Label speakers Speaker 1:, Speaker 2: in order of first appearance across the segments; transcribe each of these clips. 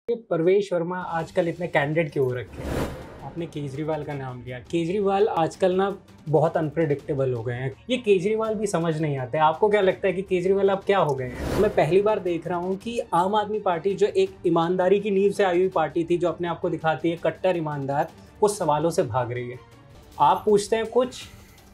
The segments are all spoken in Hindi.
Speaker 1: ये परवेश वर्मा आजकल इतने कैंडिडेट क्यों हो रखे हैं? आपने केजरीवाल का नाम लिया। केजरीवाल आजकल ना बहुत अनप्रेडिक्टेबल हो गए हैं। ये केजरीवाल भी समझ नहीं आते। आपको क्या लगता है कि केजरीवाल अब क्या हो गए हैं? मैं पहली बार देख रहा हूँ कि आम आदमी पार्टी जो एक ईमानदारी की नींव से आई हुई पार्टी थी, जो अपने आप को दिखाती है कट्टर ईमानदार, वो सवालों से भाग रही है। आप पूछते हैं कुछ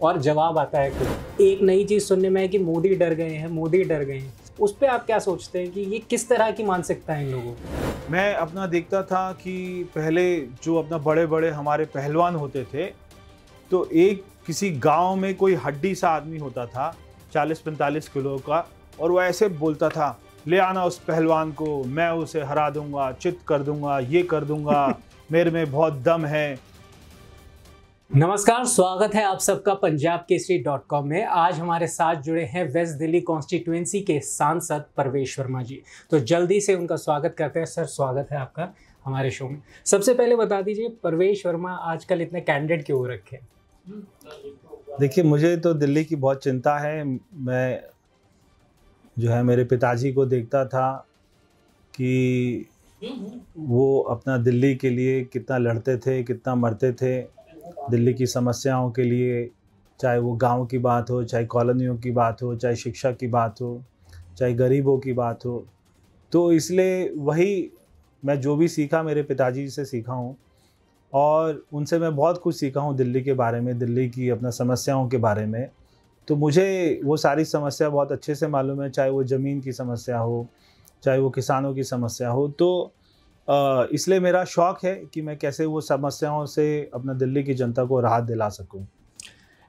Speaker 1: और जवाब आता है कुछ। एक नई चीज़ सुनने में है कि मोदी डर गए हैं, मोदी डर गए हैं। उस पर आप क्या सोचते हैं कि ये किस तरह की मानसिकता है इन लोगों की?
Speaker 2: मैं अपना देखता था कि पहले जो अपना बड़े बड़े हमारे पहलवान होते थे, तो एक किसी गांव में कोई हड्डी सा आदमी होता था 40-45 किलो का, और वो ऐसे बोलता था, ले आना उस पहलवान को, मैं उसे हरा दूंगा, चित कर दूंगा, ये कर दूंगा, मेरे में बहुत दम है।
Speaker 1: नमस्कार, स्वागत है आप सबका पंजाब केसरी .com में। आज हमारे साथ जुड़े हैं वेस्ट दिल्ली कॉन्स्टिट्यूएंसी के सांसद परवेश वर्मा जी। तो जल्दी से उनका स्वागत करते हैं। सर, स्वागत है आपका हमारे शो में। सबसे पहले बता दीजिए, परवेश वर्मा आजकल इतने कैंडिडेट क्यों हो रखे हैं?
Speaker 2: देखिए, मुझे तो दिल्ली की बहुत चिंता है। मैं जो है मेरे पिताजी को देखता था कि वो अपना दिल्ली के लिए कितना लड़ते थे, कितना मरते थे, दिल्ली की समस्याओं के लिए। चाहे वो गांव की बात हो, चाहे कॉलोनियों की बात हो, चाहे शिक्षा की बात हो, चाहे गरीबों की बात हो। तो इसलिए वही मैं जो भी सीखा मेरे पिताजी से सीखा हूँ, और उनसे मैं बहुत कुछ सीखा हूँ दिल्ली के बारे में, दिल्ली की अपना समस्याओं के बारे में। तो मुझे वो सारी समस्या बहुत अच्छे से मालूम है, चाहे वो ज़मीन की समस्या हो, चाहे वो किसानों की समस्या हो। तो इसलिए मेरा शौक़ है कि मैं कैसे वो समस्याओं से अपना दिल्ली की जनता को राहत दिला सकूं।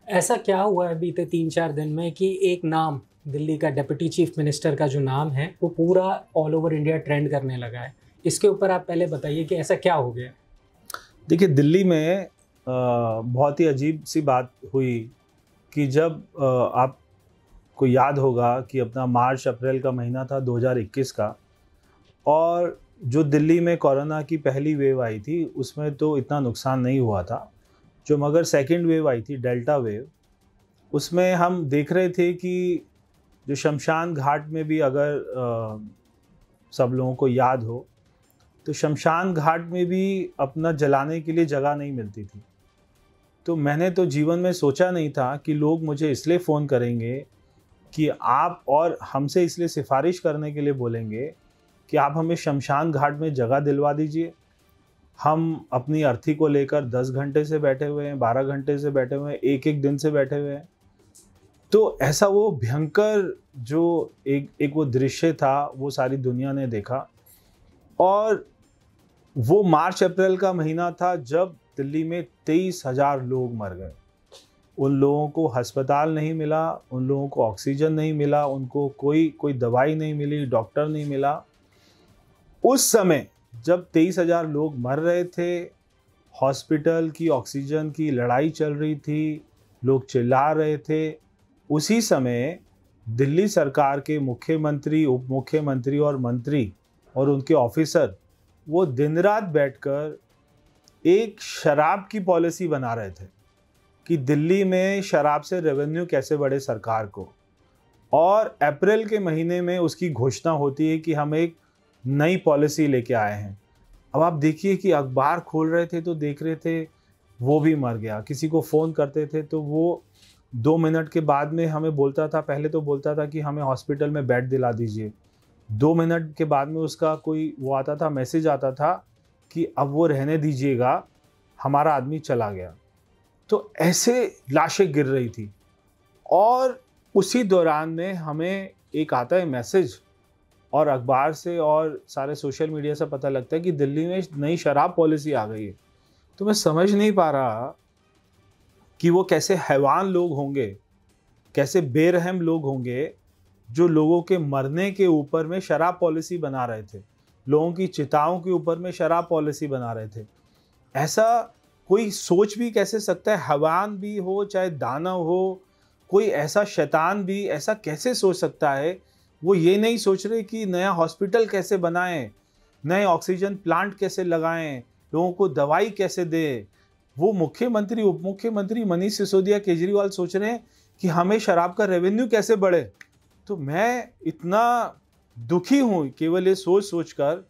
Speaker 1: ऐसा क्या हुआ है बीते 3-4 दिन में कि एक नाम, दिल्ली का डिप्टी चीफ मिनिस्टर का जो नाम है, वो पूरा ऑल ओवर इंडिया ट्रेंड करने लगा है? इसके ऊपर आप पहले बताइए कि ऐसा क्या हो गया?
Speaker 2: देखिए, दिल्ली में बहुत ही अजीब सी बात हुई कि जब आपको याद होगा कि अपना मार्च अप्रैल का महीना था 2021 का, और जो दिल्ली में कोरोना की पहली वेव आई थी उसमें तो इतना नुकसान नहीं हुआ था। जो मगर सेकंड वेव आई थी, डेल्टा वेव, उसमें हम देख रहे थे कि जो शमशान घाट में भी, अगर सब लोगों को याद हो, तो शमशान घाट में भी अपना जलाने के लिए जगह नहीं मिलती थी। तो मैंने तो जीवन में सोचा नहीं था कि लोग मुझे इसलिए फ़ोन करेंगे कि आप, और हमसे इसलिए सिफारिश करने के लिए बोलेंगे कि आप हमें शमशान घाट में जगह दिलवा दीजिए। हम अपनी अर्थी को लेकर 10 घंटे से बैठे हुए हैं, 12 घंटे से बैठे हुए हैं, एक दिन से बैठे हुए हैं। तो ऐसा वो भयंकर जो एक वो दृश्य था, वो सारी दुनिया ने देखा। और वो मार्च अप्रैल का महीना था जब दिल्ली में 23,000 लोग मर गए। उन लोगों को अस्पताल नहीं मिला, उन लोगों को ऑक्सीजन नहीं मिला, उनको कोई दवाई नहीं मिली, डॉक्टर नहीं मिला। उस समय जब 23,000 लोग मर रहे थे, हॉस्पिटल की ऑक्सीजन की लड़ाई चल रही थी, लोग चिल्ला रहे थे, उसी समय दिल्ली सरकार के मुख्यमंत्री, उप मुख्यमंत्री और मंत्री और उनके ऑफिसर वो दिन रात बैठकर एक शराब की पॉलिसी बना रहे थे कि दिल्ली में शराब से रेवेन्यू कैसे बढ़े सरकार को। और अप्रैल के महीने में उसकी घोषणा होती है कि हम एक नई पॉलिसी लेके आए हैं। अब आप देखिए कि अखबार खोल रहे थे तो देख रहे थे वो भी मर गया। किसी को फ़ोन करते थे तो वो 2 मिनट के बाद में हमें बोलता था, पहले तो बोलता था कि हमें हॉस्पिटल में बेड दिला दीजिए। 2 मिनट के बाद में उसका कोई वो आता था, मैसेज आता था कि अब वो रहने दीजिएगा, हमारा आदमी चला गया। तो ऐसे लाशें गिर रही थी, और उसी दौरान में हमें एक आता है मैसेज, और अखबार से और सारे सोशल मीडिया से पता लगता है कि दिल्ली में नई शराब पॉलिसी आ गई है। तो मैं समझ नहीं पा रहा कि वो कैसे हैवान लोग होंगे, कैसे बेरहम लोग होंगे, जो लोगों के मरने के ऊपर में शराब पॉलिसी बना रहे थे, लोगों की चिताओं के ऊपर में शराब पॉलिसी बना रहे थे। ऐसा कोई सोच भी कैसे सकता है? हैवान भी हो चाहे दानव हो, कोई ऐसा शैतान भी ऐसा कैसे सोच सकता है? वो ये नहीं सोच रहे कि नया हॉस्पिटल कैसे बनाएं, नए ऑक्सीजन प्लांट कैसे लगाएं, लोगों को दवाई कैसे दें। वो मुख्यमंत्री, उप मुख्यमंत्री मनीष सिसोदिया, केजरीवाल सोच रहे हैं कि हमें शराब का रेवेन्यू कैसे बढ़े। तो मैं इतना दुखी हूँ केवल ये सोच कर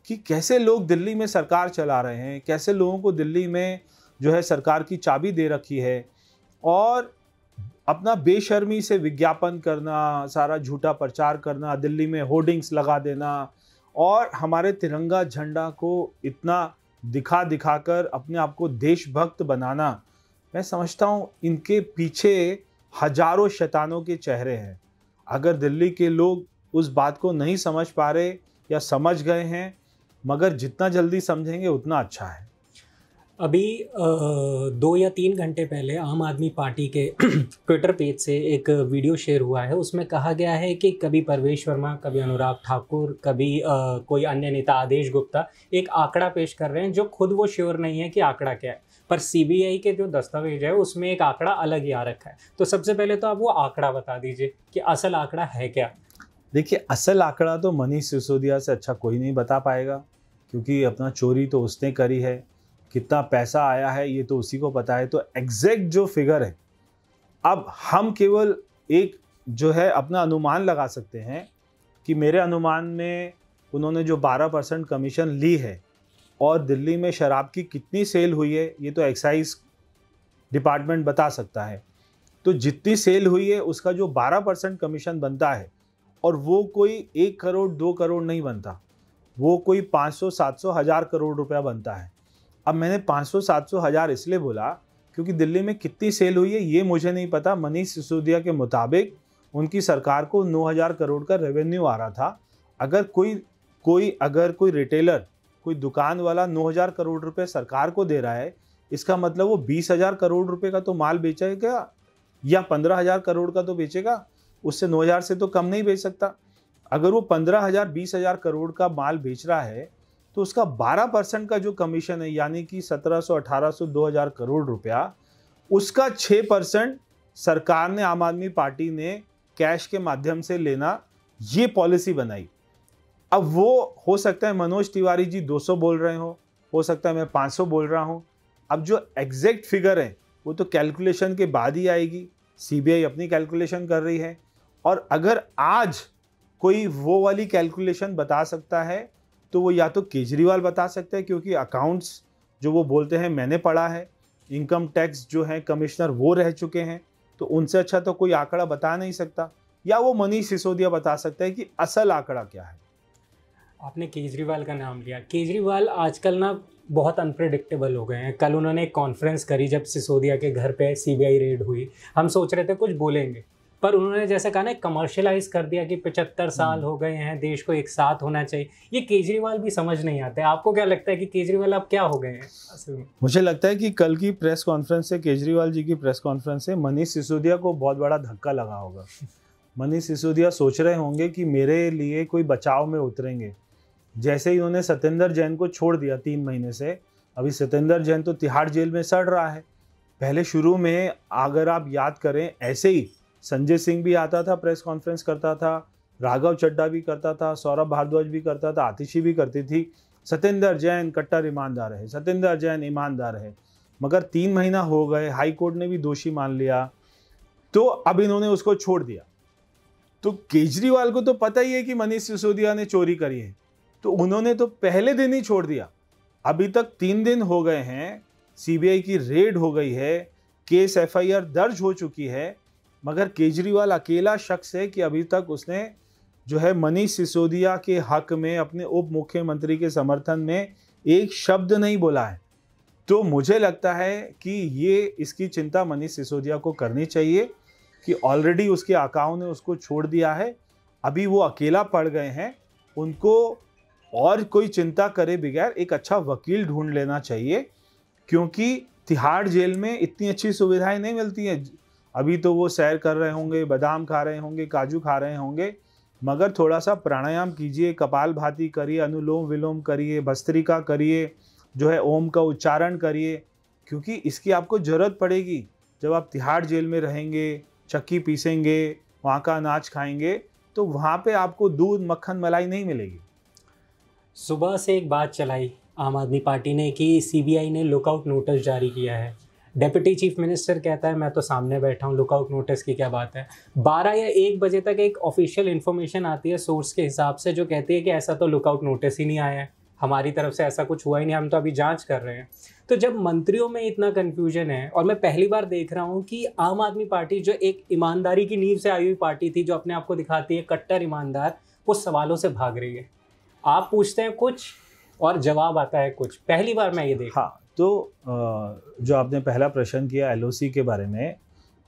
Speaker 2: कि कैसे लोग दिल्ली में सरकार चला रहे हैं, कैसे लोगों को दिल्ली में जो है सरकार की चाबी दे रखी है, और अपना बेशर्मी से विज्ञापन करना, सारा झूठा प्रचार करना, दिल्ली में होर्डिंग्स लगा देना और हमारे तिरंगा झंडा को इतना दिखा दिखाकर अपने आप को देशभक्त बनाना, मैं समझता हूँ इनके पीछे हजारों शैतानों के चेहरे हैं। अगर दिल्ली के लोग उस बात को नहीं समझ पा रहे या समझ गए हैं, मगर जितना जल्दी समझेंगे उतना अच्छा है।
Speaker 1: अभी 2 या 3 घंटे पहले आम आदमी पार्टी के ट्विटर पेज से एक वीडियो शेयर हुआ है। उसमें कहा गया है कि कभी परवेश वर्मा, कभी अनुराग ठाकुर, कभी कोई अन्य नेता आदेश गुप्ता एक आंकड़ा पेश कर रहे हैं जो खुद वो श्योर नहीं है कि आंकड़ा क्या है, पर सीबीआई के जो दस्तावेज है उसमें एक आंकड़ा अलग ही आ रखा है। तो सबसे पहले तो आप वो आंकड़ा बता दीजिए कि असल आंकड़ा है क्या।
Speaker 2: देखिए, असल आंकड़ा तो मनीष सिसोदिया से अच्छा कोई नहीं बता पाएगा, क्योंकि अपना चोरी तो उसने करी है, कितना पैसा आया है ये तो उसी को पता है। तो एग्जैक्ट जो फिगर है, अब हम केवल एक जो है अपना अनुमान लगा सकते हैं कि मेरे अनुमान में उन्होंने जो 12% कमीशन ली है और दिल्ली में शराब की कितनी सेल हुई है ये तो एक्साइज डिपार्टमेंट बता सकता है। तो जितनी सेल हुई है उसका जो 12% कमीशन बनता है, और वो कोई 1 करोड़ 2 करोड़ नहीं बनता, वो कोई 500 700 हज़ार करोड़ रुपया बनता है। अब मैंने 500 700 हज़ार इसलिए बोला क्योंकि दिल्ली में कितनी सेल हुई है ये मुझे नहीं पता। मनीष सिसोदिया के मुताबिक उनकी सरकार को 9,000 करोड़ का रेवेन्यू आ रहा था। अगर कोई रिटेलर, कोई दुकान वाला 9,000 करोड़ रुपए सरकार को दे रहा है, इसका मतलब वो 20,000 करोड़ रुपए का तो माल बेचेगा या 15,000 करोड़ का तो बेचेगा, उससे 9,000 से तो कम नहीं बेच सकता। अगर वो 15,000 20,000 करोड़ का माल बेच रहा है तो उसका 12% का जो कमीशन है, यानी कि 1700 1800 2,000 करोड़ रुपया, उसका 6% सरकार ने, आम आदमी पार्टी ने कैश के माध्यम से लेना, ये पॉलिसी बनाई। अब वो हो सकता है मनोज तिवारी जी 200 बोल रहे हो सकता है मैं 500 बोल रहा हूँ। अब जो एग्जैक्ट फिगर है वो तो कैलकुलेशन के बाद ही आएगी, सीबीआई अपनी कैलकुलेशन कर रही है। और अगर आज कोई वो वाली कैलकुलेशन बता सकता है तो वो या तो केजरीवाल बता सकते हैं, क्योंकि अकाउंट्स जो वो बोलते हैं मैंने पढ़ा है, इनकम टैक्स जो है कमिश्नर वो रह चुके हैं, तो उनसे अच्छा तो कोई आंकड़ा बता नहीं सकता। या वो मनीष सिसोदिया बता सकता है कि असल आंकड़ा क्या है।
Speaker 1: आपने केजरीवाल का नाम लिया। केजरीवाल आजकल ना बहुत अनप्रेडिक्टेबल हो गए हैं। कल उन्होंने एक कॉन्फ्रेंस करी जब सिसोदिया के घर पे सीबीआई रेड हुई। हम सोच रहे थे कुछ बोलेंगे, पर उन्होंने जैसा कहा ना कमर्शियलाइज कर दिया कि 75 साल हो गए हैं, देश को एक साथ होना चाहिए। ये केजरीवाल भी समझ नहीं आते। आपको क्या लगता है कि केजरीवाल अब क्या हो गए हैं असल में?
Speaker 2: मुझे लगता है कि कल की प्रेस कॉन्फ्रेंस से, केजरीवाल जी की प्रेस कॉन्फ्रेंस से मनीष सिसोदिया को बहुत बड़ा धक्का लगा होगा। मनीष सिसोदिया सोच रहे होंगे कि मेरे लिए कोई बचाव में उतरेंगे। जैसे ही उन्होंने सत्येंद्र जैन को छोड़ दिया 3 महीने से, अभी सत्येंद्र जैन तो तिहाड़ जेल में सड़ रहा है। पहले शुरू में अगर आप याद करें, ऐसे ही संजय सिंह भी आता था, प्रेस कॉन्फ्रेंस करता था, राघव चड्ढा भी करता था, सौरभ भारद्वाज भी करता था, आतिशी भी करती थी। सत्येंद्र जैन कट्टर ईमानदार है, सत्येंद्र जैन ईमानदार है। मगर 3 महीना हो गए, हाई कोर्ट ने भी दोषी मान लिया, तो अब इन्होंने उसको छोड़ दिया। तो केजरीवाल को तो पता ही है कि मनीष सिसोदिया ने चोरी करी है, तो उन्होंने तो पहले दिन ही छोड़ दिया। अभी तक 3 दिन हो गए हैं, सीबीआई की रेड हो गई है, केस एफआईआर दर्ज हो चुकी है, मगर केजरीवाल अकेला शख्स है कि अभी तक उसने जो है मनीष सिसोदिया के हक में, अपने उप मुख्यमंत्री के समर्थन में एक शब्द नहीं बोला है। तो मुझे लगता है कि ये इसकी चिंता मनीष सिसोदिया को करनी चाहिए कि ऑलरेडी उसके आकाओं ने उसको छोड़ दिया है, अभी वो अकेला पड़ गए हैं। उनको और कोई चिंता करे बगैर एक अच्छा वकील ढूंढ लेना चाहिए, क्योंकि तिहाड़ जेल में इतनी अच्छी सुविधाएं नहीं मिलती हैं। अभी तो वो सैर कर रहे होंगे, बादाम खा रहे होंगे, काजू खा रहे होंगे, मगर थोड़ा सा प्राणायाम कीजिए, कपालभाति करिए, अनुलोम विलोम करिए, भस्त्रिका करिए, जो है ओम का उच्चारण करिए, क्योंकि इसकी आपको ज़रूरत पड़ेगी। जब आप तिहाड़ जेल में रहेंगे, चक्की पीसेंगे, वहाँ का अनाज खाएंगे, तो वहाँ पे आपको दूध मक्खन मलाई नहीं मिलेगी।
Speaker 1: सुबह से एक बात चलाई आम आदमी पार्टी ने कि सीबीआई ने लुकआउट नोटिस जारी किया है। डेप्यूटी चीफ मिनिस्टर कहता है मैं तो सामने बैठा हूँ, लुकआउट नोटिस की क्या बात है। 12 या 1 बजे तक एक ऑफिशियल इन्फॉर्मेशन आती है सोर्स के हिसाब से, जो कहती है कि ऐसा तो लुकआउट नोटिस ही नहीं आया है। हमारी तरफ से ऐसा कुछ हुआ ही नहीं, हम तो अभी जांच कर रहे हैं। तो जब मंत्रियों में इतना कन्फ्यूजन है, और मैं पहली बार देख रहा हूँ कि आम आदमी पार्टी जो एक ईमानदारी की नींव से आई हुई पार्टी थी, जो अपने आप को दिखाती है कट्टर ईमानदार, वो सवालों से भाग रही है। आप पूछते हैं कुछ और जवाब आता है कुछ। पहली बार मैं ये देख।
Speaker 2: हाँ, तो जो आपने पहला प्रश्न किया LOC के बारे में,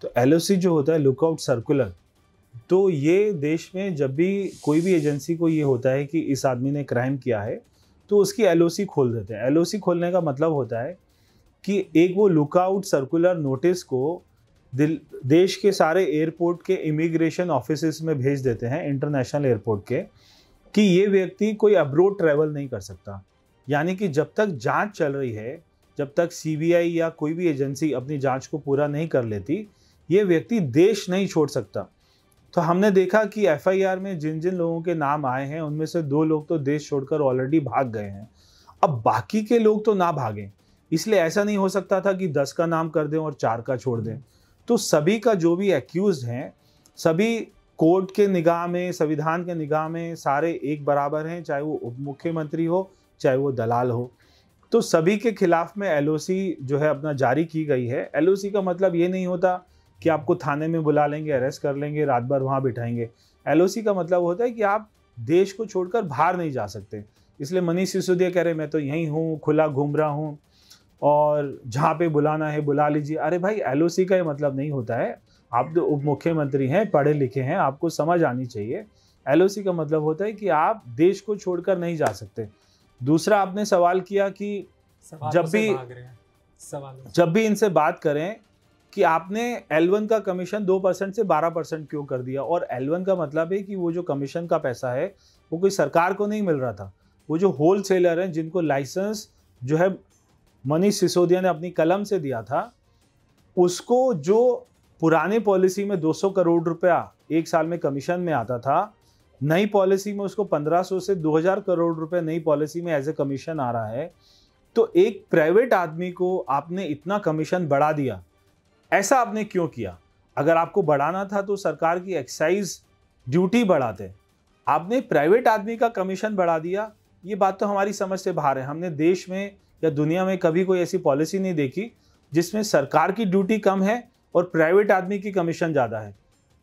Speaker 2: तो LOC जो होता है लुकआउट सर्कुलर, तो ये देश में जब भी कोई भी एजेंसी को ये होता है कि इस आदमी ने क्राइम किया है, तो उसकी LOC खोल देते हैं। LOC खोलने का मतलब होता है कि एक वो लुकआउट सर्कुलर नोटिस को देश के सारे एयरपोर्ट के इमिग्रेशन ऑफिसेस में भेज देते हैं, इंटरनेशनल एयरपोर्ट के, कि ये व्यक्ति कोई अब्रोड ट्रैवल नहीं कर सकता। यानी कि जब तक जांच चल रही है, जब तक CBI या कोई भी एजेंसी अपनी जांच को पूरा नहीं कर लेती, ये व्यक्ति देश नहीं छोड़ सकता। तो हमने देखा कि FIR में जिन जिन लोगों के नाम आए हैं, उनमें से 2 लोग तो देश छोड़कर ऑलरेडी भाग गए हैं। अब बाकी के लोग तो ना भागें, इसलिए ऐसा नहीं हो सकता था कि 10 का नाम कर दें और 4 का छोड़ दें। तो सभी का जो भी एक्यूज हैं, सभी कोर्ट के निगाह में, संविधान के निगाह में सारे एक बराबर हैं, चाहे वो उप मुख्यमंत्री हो, चाहे वो दलाल हो। तो सभी के खिलाफ में LOC जो है अपना जारी की गई है। LOC का मतलब ये नहीं होता कि आपको थाने में बुला लेंगे, अरेस्ट कर लेंगे, रात भर वहाँ बिठाएंगे। LOC का मतलब होता है कि आप देश को छोड़कर बाहर नहीं जा सकते। इसलिए मनीष सिसोदिया कह रहे मैं तो यहीं हूँ, खुला घूम रहा हूँ, और जहाँ पे बुलाना है बुला लीजिए। अरे भाई, LOC का ये मतलब नहीं होता है। आप तो उप मुख्यमंत्री हैं, पढ़े लिखे हैं, आपको समझ आनी चाहिए। LOC का मतलब होता है कि आप देश को छोड़कर नहीं जा सकते। दूसरा, आपने सवाल किया कि जब भी इनसे बात करें कि आपने L1 का कमीशन 2% से 12% क्यों कर दिया, और L1 का मतलब है कि वो जो कमीशन का पैसा है वो कोई सरकार को नहीं मिल रहा था, वो जो होल सेलर हैं जिनको लाइसेंस जो है मनीष सिसोदिया ने अपनी कलम से दिया था, उसको जो पुराने पॉलिसी में 200 करोड़ रुपया एक साल में कमीशन में आता था, नई पॉलिसी में उसको 1500 से 2000 करोड़ रुपए नई पॉलिसी में एज ए कमीशन आ रहा है। तो एक प्राइवेट आदमी को आपने इतना कमीशन बढ़ा दिया, ऐसा आपने क्यों किया? अगर आपको बढ़ाना था तो सरकार की एक्साइज ड्यूटी बढ़ाते, आपने प्राइवेट आदमी का कमीशन बढ़ा दिया। ये बात तो हमारी समझ से बाहर है। हमने देश में या दुनिया में कभी कोई ऐसी पॉलिसी नहीं देखी जिसमें सरकार की ड्यूटी कम है और प्राइवेट आदमी की कमीशन ज़्यादा है।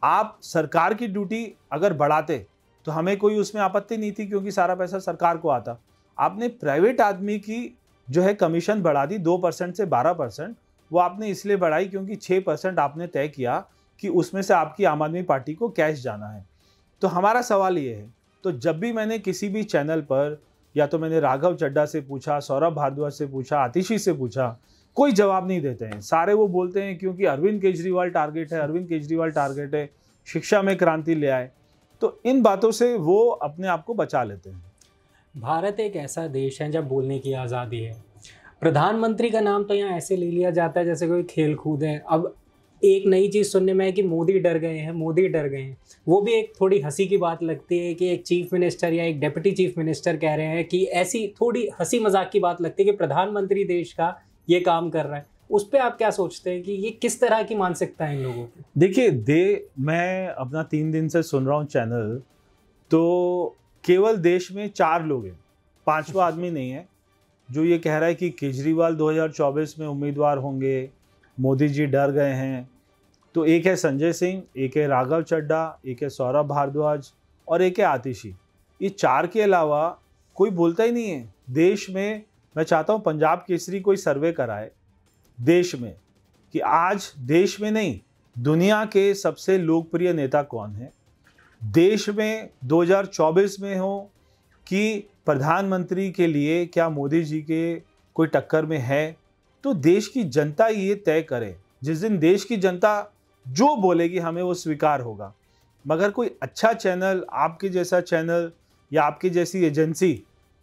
Speaker 2: आप सरकार की ड्यूटी अगर बढ़ाते तो हमें कोई उसमें आपत्ति नहीं थी, क्योंकि सारा पैसा सरकार को आता। आपने प्राइवेट आदमी की जो है कमीशन बढ़ा दी 2% से 12%। वो आपने इसलिए बढ़ाई क्योंकि 6% आपने तय किया कि उसमें से आपकी आम आदमी पार्टी को कैश जाना है। तो हमारा सवाल ये है, तो जब भी मैंने किसी भी चैनल पर, या तो मैंने राघव चड्ढा से पूछा, सौरभ भारद्वाज से पूछा, आतिशी से पूछा, कोई जवाब नहीं देते हैं। सारे वो बोलते हैं क्योंकि अरविंद केजरीवाल टारगेट है, अरविंद केजरीवाल टारगेट है, शिक्षा में क्रांति ले आए। तो इन बातों से वो अपने आप को बचा लेते हैं।
Speaker 1: भारत एक ऐसा देश है जब बोलने की आज़ादी है। प्रधानमंत्री का नाम तो यहाँ ऐसे ले लिया जाता है जैसे कोई खेल कूद है। अब एक नई चीज़ सुनने में है कि मोदी डर गए हैं, मोदी डर गए हैं। वो भी एक थोड़ी हंसी की बात लगती है कि एक चीफ मिनिस्टर या एक डिप्टी चीफ मिनिस्टर कह रहे हैं कि ऐसी थोड़ी हंसी मजाक की बात लगती है कि प्रधानमंत्री देश का ये काम कर रहा है। उस पर आप क्या सोचते हैं कि ये किस तरह की मानसिकता है इन लोगों की?
Speaker 2: देखिए, मैं अपना 3 दिन से सुन रहा हूँ चैनल, तो केवल देश में 4 लोग हैं, 5वां आदमी नहीं है, जो ये कह रहा है कि केजरीवाल 2024 में उम्मीदवार होंगे, मोदी जी डर गए हैं। तो एक है संजय सिंह, एक है राघव चड्ढा, एक है सौरभ भारद्वाज और एक है आतिशी। ये 4 के अलावा कोई बोलता ही नहीं है देश में। मैं चाहता हूँ पंजाब केसरी कोई सर्वे कराए देश में कि आज देश में नहीं, दुनिया के सबसे लोकप्रिय नेता कौन है। देश में 2024 में हो कि प्रधानमंत्री के लिए क्या मोदी जी के कोई टक्कर में है, तो देश की जनता ये तय करे। जिस दिन देश की जनता जो बोलेगी हमें वो स्वीकार होगा। मगर कोई अच्छा चैनल, आपके जैसा चैनल या आपकी जैसी एजेंसी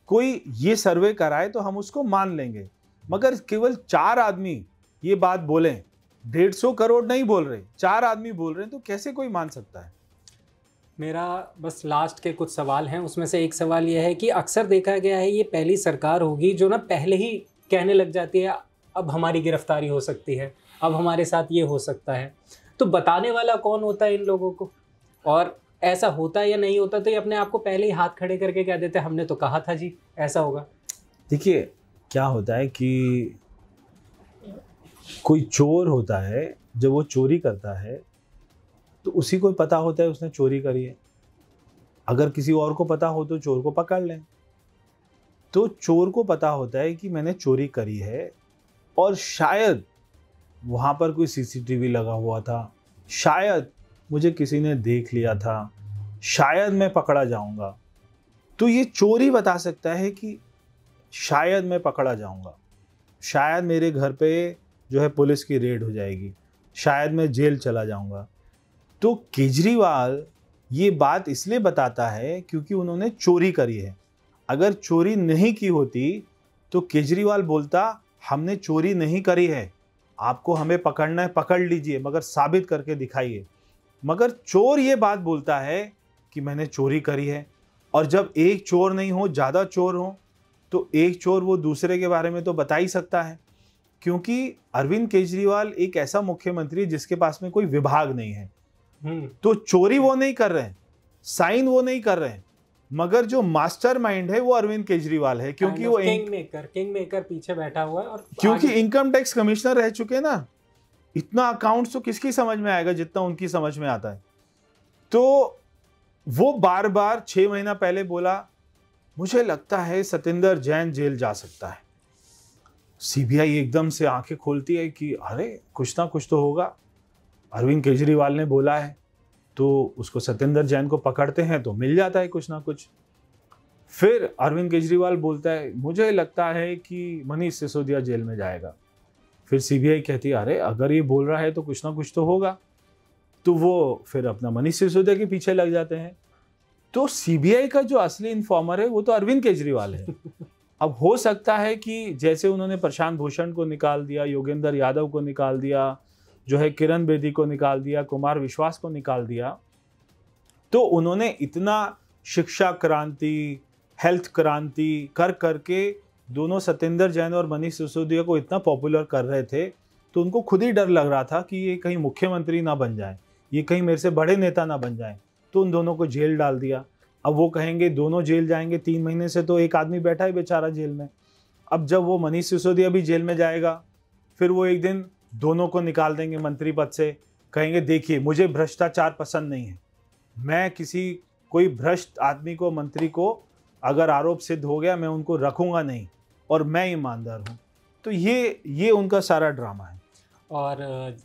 Speaker 2: कोई ये सर्वे कराए तो हम उसको मान लेंगे। मगर केवल 4 आदमी ये बात बोलें, 150 करोड़ नहीं बोल रहे, 4 आदमी बोल रहे हैं, तो कैसे कोई मान सकता है?
Speaker 1: मेरा बस लास्ट के कुछ सवाल हैं। उसमें से एक सवाल ये है कि अक्सर देखा गया है ये पहली सरकार होगी जो ना पहले ही कहने लग जाती है अब हमारी गिरफ्तारी हो सकती है, अब हमारे साथ ये हो सकता है। तो बताने वाला कौन होता है इन लोगों को? और ऐसा होता या नहीं होता तो ये अपने आप को पहले ही हाथ खड़े करके कह देते हमने तो कहा था जी ऐसा होगा?
Speaker 2: देखिए क्या होता है कि कोई चोर होता है, जब वो चोरी करता है तो उसी को पता होता है उसने चोरी करी है। अगर किसी और को पता हो तो चोर को पकड़ लें। तो चोर को पता होता है कि मैंने चोरी करी है और शायद वहाँ पर कोई सीसीटीवी लगा हुआ था, शायद मुझे किसी ने देख लिया था, शायद मैं पकड़ा जाऊंगा। तो ये चोर ही बता सकता है कि शायद मैं पकड़ा जाऊंगा, शायद मेरे घर पे जो है पुलिस की रेड हो जाएगी, शायद मैं जेल चला जाऊंगा। तो केजरीवाल ये बात इसलिए बताता है क्योंकि उन्होंने चोरी करी है। अगर चोरी नहीं की होती तो केजरीवाल बोलता हमने चोरी नहीं करी है, आपको हमें पकड़ना है पकड़ लीजिए, मगर साबित करके दिखाइए। मगर चोर ये बात बोलता है कि मैंने चोरी करी है। और जब एक चोर नहीं हो, ज़्यादा चोर हो, तो एक चोर वो दूसरे के बारे में तो बता ही सकता है। क्योंकि अरविंद केजरीवाल एक ऐसा मुख्यमंत्री है जिसके पास में कोई विभाग नहीं है। तो चोरी वो नहीं कर रहे हैं, साइन वो नहीं कर रहे हैं, मगर जो मास्टरमाइंड है वो अरविंद केजरीवाल है। क्योंकि वो
Speaker 1: किंग मेकर पीछे बैठा हुआ है। और
Speaker 2: क्योंकि इनकम टैक्स कमिश्नर रह चुके ना, इतना अकाउंट्स तो किसकी समझ में आएगा जितना उनकी समझ में आता है। तो वो बार बार 6 महीना पहले बोला मुझे लगता है सतेंद्र जैन जेल जा सकता है। सीबीआई एकदम से आंखें खोलती है कि अरे कुछ ना कुछ तो होगा, अरविंद केजरीवाल ने बोला है तो उसको सतेंद्र जैन को पकड़ते हैं तो मिल जाता है कुछ ना कुछ। फिर अरविंद केजरीवाल बोलता है मुझे लगता है कि मनीष सिसोदिया जेल में जाएगा। फिर सीबीआई कहती है अरे अगर ये बोल रहा है तो कुछ ना कुछ तो होगा। तो वो फिर अपना मनीष सिसोदिया के पीछे लग जाते हैं। तो सीबीआई का जो असली इन्फॉर्मर है वो तो अरविंद केजरीवाल है। अब हो सकता है कि जैसे उन्होंने प्रशांत भूषण को निकाल दिया, योगेंद्र यादव को निकाल दिया, जो है किरण बेदी को निकाल दिया, कुमार विश्वास को निकाल दिया, तो उन्होंने इतना शिक्षा क्रांति, हेल्थ क्रांति कर करके दोनों सतेंद्र जैन और मनीष सिसोदिया को इतना पॉपुलर कर रहे थे, तो उनको खुद ही डर लग रहा था कि ये कहीं मुख्यमंत्री ना बन जाए, ये कहीं मेरे से बड़े नेता ना बन जाए। तो उन दोनों को जेल डाल दिया। अब वो कहेंगे दोनों जेल जाएंगे, 3 महीने से तो एक आदमी बैठा है बेचारा जेल में। अब जब वो मनीष सिसोदिया भी जेल में जाएगा, फिर वो एक दिन दोनों को निकाल देंगे मंत्री पद से, कहेंगे देखिए मुझे भ्रष्टाचार पसंद नहीं है, मैं किसी कोई भ्रष्ट आदमी को, मंत्री को अगर आरोप सिद्ध हो गया मैं उनको रखूंगा नहीं और मैं ईमानदार हूँ। तो ये उनका सारा ड्रामा है।
Speaker 1: और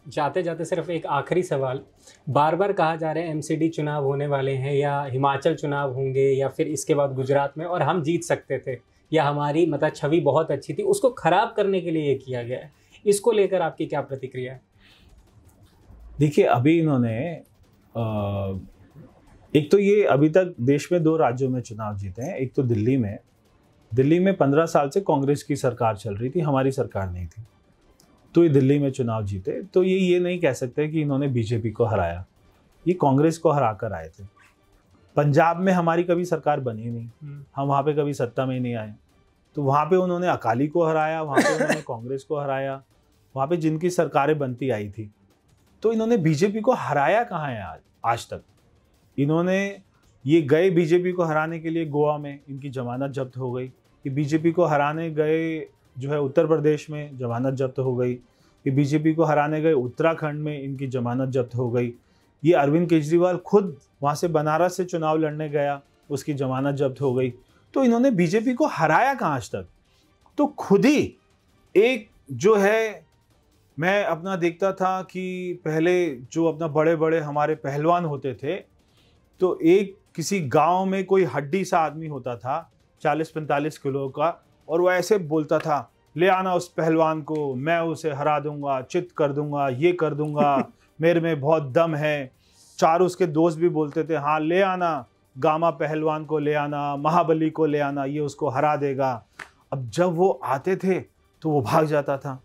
Speaker 1: जाते जाते सिर्फ एक आखिरी सवाल, बार बार कहा जा रहा है एमसीडी चुनाव होने वाले हैं या हिमाचल चुनाव होंगे या फिर इसके बाद गुजरात में और हम जीत सकते थे या हमारी मतलब छवि बहुत अच्छी थी, उसको खराब करने के लिए ये किया गया है। इसको लेकर आपकी क्या प्रतिक्रिया है?
Speaker 2: देखिए अभी इन्होंने एक तो ये अभी तक देश में 2 राज्यों में चुनाव जीते हैं। एक तो दिल्ली में 15 साल से कांग्रेस की सरकार चल रही थी, हमारी सरकार नहीं थी, तो ये दिल्ली में चुनाव जीते। तो ये नहीं कह सकते कि इन्होंने बीजेपी को हराया, ये कांग्रेस को हरा कर आए थे। पंजाब में हमारी कभी सरकार बनी नहीं, हम वहाँ पे कभी सत्ता में नहीं आए, तो वहाँ पे उन्होंने अकाली को हराया, वहाँ पे उन्होंने कांग्रेस को हराया, वहाँ पे जिनकी सरकारें बनती आई थी। तो इन्होंने बीजेपी को हराया कहाँ है आज तक? इन्होंने ये गए बीजेपी को हराने के लिए गोवा में, इनकी जमानत जब्त हो गई। ये बीजेपी को हराने गए जो है उत्तर प्रदेश में, जमानत जब्त हो गई। ये बीजेपी को हराने गए उत्तराखंड में, इनकी जमानत जब्त हो गई। ये अरविंद केजरीवाल खुद वहाँ से बनारस से चुनाव लड़ने गया, उसकी जमानत जब्त हो गई। तो इन्होंने बीजेपी को हराया कहाँ आज तक? तो खुद ही एक जो है, मैं अपना देखता था कि पहले जो अपना बड़े बड़े हमारे पहलवान होते थे, तो एक किसी गांव में कोई हड्डी सा आदमी होता था 40-45 किलो का, और वो ऐसे बोलता था ले आना उस पहलवान को, मैं उसे हरा दूंगा, चित कर दूंगा, ये कर दूंगा, मेरे में बहुत दम है। 4 उसके दोस्त भी बोलते थे हाँ ले आना, गामा पहलवान को ले आना, महाबली को ले आना, ये उसको हरा देगा। अब जब वो आते थे तो वो भाग जाता था।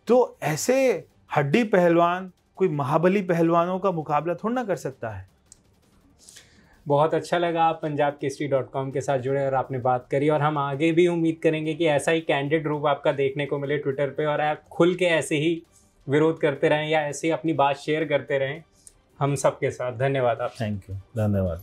Speaker 2: तो ऐसे हड्डी पहलवान कोई महाबली पहलवानों का मुकाबला थोड़ा ना कर सकता है।
Speaker 1: बहुत अच्छा लगा आप punjabkesari.com के साथ जुड़े और आपने बात करी, और हम आगे भी उम्मीद करेंगे कि ऐसा ही कैंडिड रूप आपका देखने को मिले ट्विटर पे, और आप खुल के ऐसे ही विरोध करते रहें या ऐसे ही अपनी बात शेयर करते रहें। हम सबके साथ। धन्यवाद आप।
Speaker 2: थैंक यू, धन्यवाद।